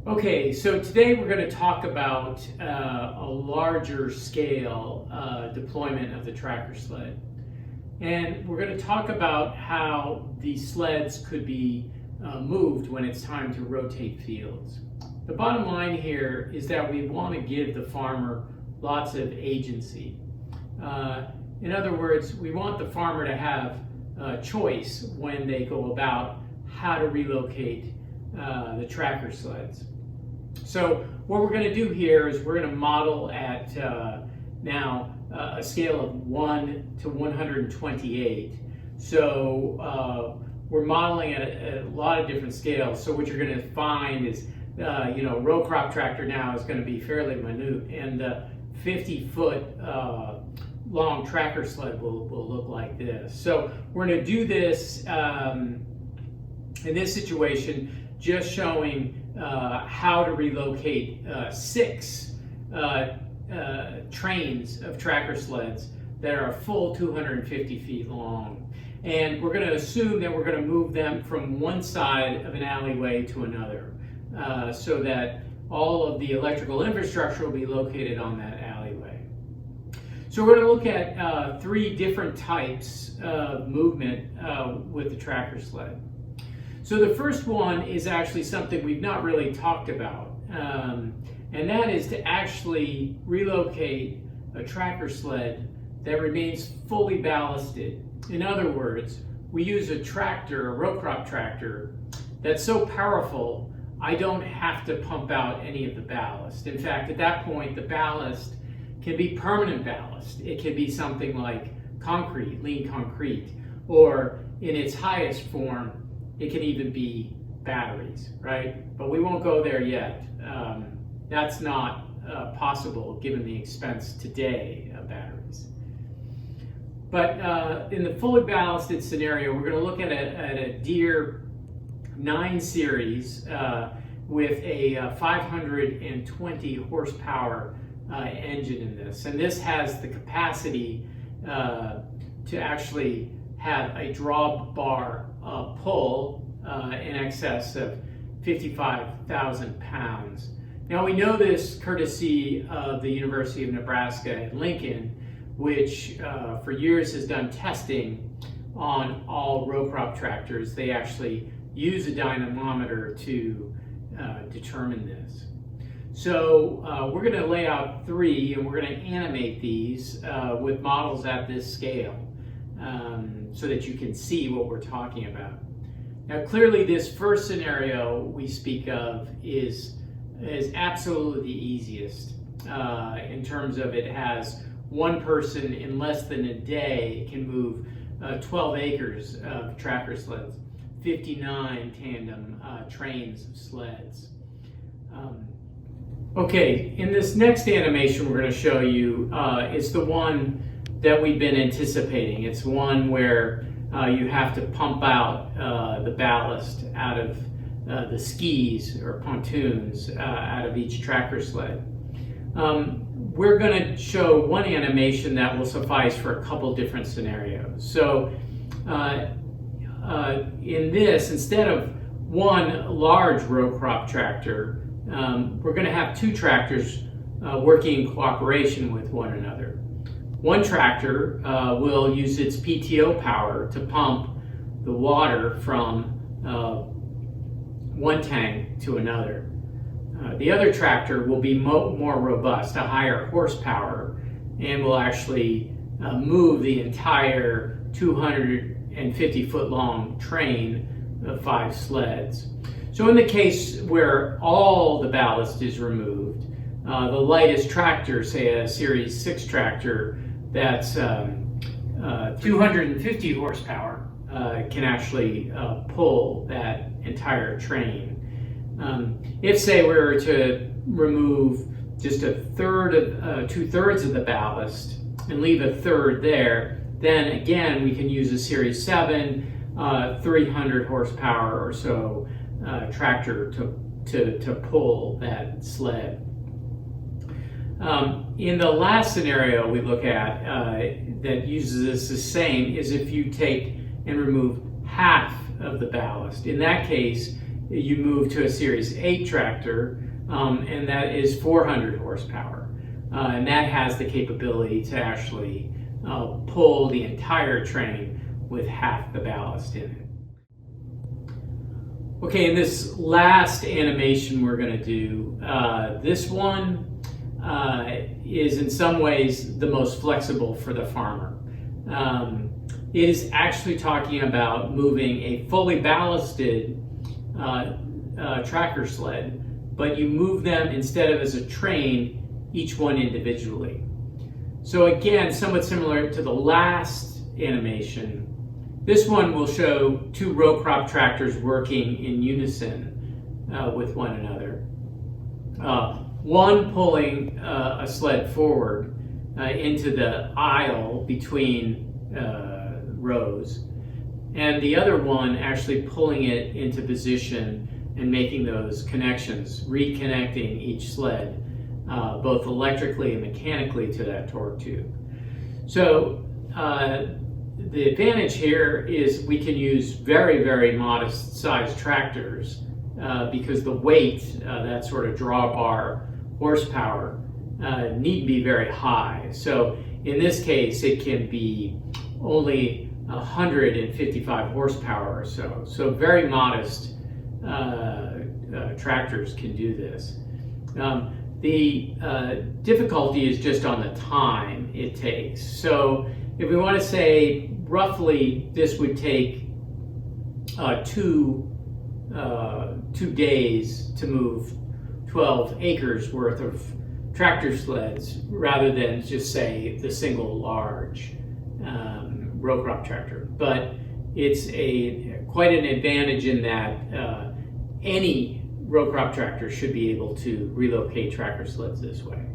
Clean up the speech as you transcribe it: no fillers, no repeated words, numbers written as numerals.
Okay, so today we're going to talk about a larger scale deployment of the TrackerSled. And we're going to talk about how the sleds could be moved when it's time to rotate fields. The bottom line here is that we want to give the farmer lots of agency. In other words, we want the farmer to have choice when they go about how to relocate the TrackerSleds. So what we're going to do here is we're going to model at now a scale of 1 to 128. So we're modeling at a lot of different scales. So what you're going to find is, row crop tractor now is going to be fairly minute, and the 50-foot long TrackerSled will look like this. So we're going to do this in this situation, just showing how to relocate 6 trains of TrackerSleds that are a full 250 feet long. And we're going to assume that we're going to move them from one side of an alleyway to another, so that all of the electrical infrastructure will be located on that alleyway. So we're going to look at 3 different types of movement with the TrackerSled. So the first one is actually something we've not really talked about, and that is to actually relocate a TrackerSled that remains fully ballasted. In other words, we use a tractor, a row crop tractor, that's so powerful I don't have to pump out any of the ballast. In fact, at that point, the ballast can be permanent ballast. It can be something like concrete, lean concrete, or in its highest form, it can even be batteries, right? But we won't go there yet. That's not possible given the expense today of batteries. But in the fully ballasted scenario, we're going to look at a Deere 9 series with a 520 horsepower engine in this. And this has the capacity to actually have a drawbar pull in excess of 55,000 pounds. Now we know this courtesy of the University of Nebraska at Lincoln, which for years has done testing on all row crop tractors. They actually use a dynamometer to determine this. So we're going to lay out 3, and we're going to animate these with models at this scale, so that you can see what we're talking about. Now clearly this first scenario we speak of is absolutely the easiest in terms of it has one person in less than a day can move 12 acres of TrackerSleds, 59 tandem trains of sleds. Okay, in this next animation we're going to show you is the one that we've been anticipating. It's one where you have to pump out the ballast out of the skis or pontoons out of each TrackerSled. We're going to show one animation that will suffice for a couple different scenarios. So in this, instead of one large row crop tractor, we're going to have 2 tractors working in cooperation with one another. One tractor will use its PTO power to pump the water from one tank to another. The other tractor will be more robust, a higher horsepower, and will actually move the entire 250-foot long train of 5 sleds. So in the case where all the ballast is removed, the lightest tractor, say a Series 6 tractor that's 250 horsepower, can actually pull that entire train. If, say, we were to remove just a third of 2/3 of the ballast and leave a third there, then again we can use a Series 7 300 horsepower or so tractor to pull that sled. In the last scenario we look at that uses this the same is if you take and remove half of the ballast. In that case, you move to a Series 8 tractor, and that is 400 horsepower. And that has the capability to actually pull the entire train with half the ballast in it. Okay, in this last animation we're going to do, this one is in some ways the most flexible for the farmer. It is actually talking about moving a fully ballasted tracker sled, but you move them instead of as a train, each one individually. So again, somewhat similar to the last animation, this one will show two row crop tractors working in unison with one another. One pulling a sled forward into the aisle between rows, and the other one actually pulling it into position and making those connections, reconnecting each sled both electrically and mechanically to that torque tube. So the advantage here is we can use very, very modest sized tractors because the weight, that sort of drawbar horsepower, need to be very high. So in this case, it can be only 155 horsepower or so. So very modest tractors can do this. The difficulty is just on the time it takes. So if we want to say roughly this would take 2 days to move 12 acres worth of tractor sleds rather than just say the single large row crop tractor. But it's quite an advantage in that any row crop tractor should be able to relocate tracker sleds this way.